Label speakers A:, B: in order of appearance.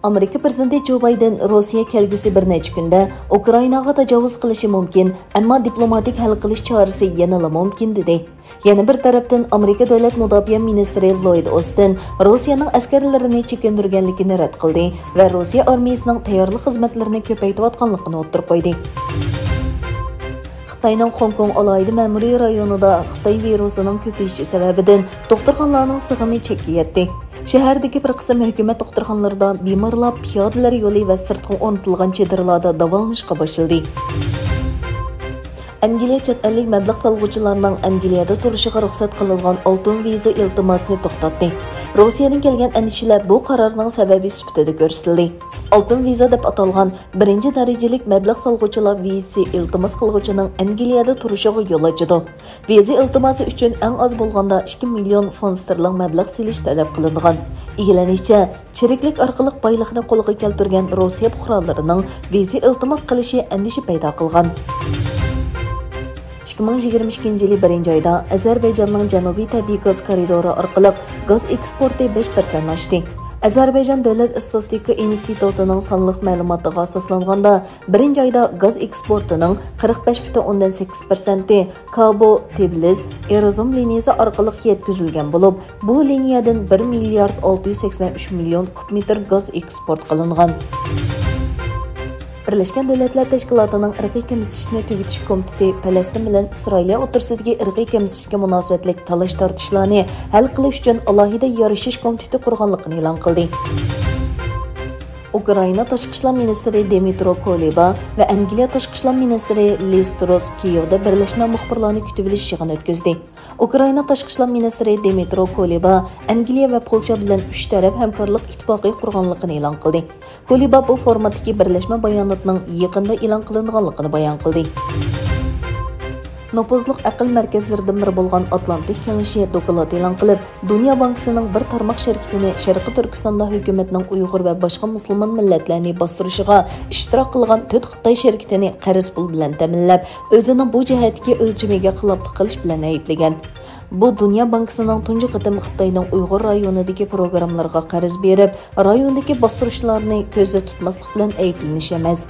A: Amerika prezidenti Joe Biden Rossiya kelgusi bir necha kunda Ukrainaga tajovuz qilishi mumkin, ammo diplomatik hal qilish chorasi yanada mumkin dedi. Yana bir tarafdan Amerika davlat mudofaa ministri Lloyd Austin Rossiyaning askarlarini chekindirganligini rad qildi va Rossiya armiyasining tayyorlik xizmatlarini ko'paytirayotganligini o'tirib qo'ydi. Xitoyning Hong Kong alayida ma'muriy rayonida Xitoy virusining ko'payishi sababidan doktorxonalarning sig'imi chekka yetdi. Shahardagi bir qism hukumat doktorxonalarida bemorlar piyodalar yo'li va sirtqi o'rnatilgan chedirlarda davolanishga boshladi. Angliya chet ellik mablag' solg'uvchilarning Angliyada turishiga ruxsat qilingan oltin viza iltimosini to'xtatdi. Rossiyadan kelgan andishalar bu qarorning sababi sifatida ko'rsatildi. Oltin viza deb atalgan birinchi darajalik mablag' solg'uvchilar vizasi iltimos qiluvchining Angliyada turishiga yo'l ochadi. Viza iltimosi uchun eng oz bo'lganda 2 million fond sterling mablag' selish talab qilingan. Egilanishicha, chiriklik orqali boylikni qo'lga keltirgan Rossiya fuqarolarining viza iltimos qilishi andisha paydo qilgan. 2022 yılı 1 ayda Azerbaycanның Janubiy tabiiy gaz koridori orqali gaz eksporti 5% oshdi. Azerbaycan Davlat Istatistika institutining sonliq ma'lumotiga asoslanganda 1 ayda gaz eksportining 45,8% Kabo Tbilisi Erzurum liniyasi orqali yetkazilgan bo'lib, bu liniyadan 1 milliard 683 million kub metr gaz eksport qilingan. Birleşken Devletler Teşkilatı'nın irqiy kemsishni tugutish komiteti Falastin bilan Isroiliya o'rtasidagi irqiy kemsishga munosabatlik talash tortishlarni hal qilish uchun alohida yarashish komiteti qurganligini e'lon qildi. Ukraina Tashqi ishlar ministri Dmytro Kuleba va Angliya Tashqi ishlar ministri Liz Truss Kiyevda birlashma muxbirlarni kutib olish yig'ini o'tkazdi. Ukraina Tashqi ishlar ministri Dmytro Kuleba Angliya va Polsha bilan 3 taraf hamkorlik ittifoqi qurganligini e'lon qildi. Kuleba bu formatdagi birlashma bayonotining yaqinda e'lon qilinganligini bayon qildi. Nopozluq aql markazlaridan biri bo'lgan Atlantik kengashi doklad e'lon qilib, Dunyo bankisining bir tarmoq shirkatini Sharqiy Turkistonda hukumatning Uyg'ur va boshqa musulmon millatlarni bostirishiga ishtirok qilgan 4 Xitoy shirkatini qarz pul bilan ta'minlab, o'zining bu jihatdagi o'lchamiga xiloflik qilish bilan ayblagan. Bu Dunyo bankisining tunji qatim Xitoyning Uyg'ur rayonidagi programmalarga qarz berib, rayondagi bostirishlarni ko'zda tutmaslik bilan ayblanish emas.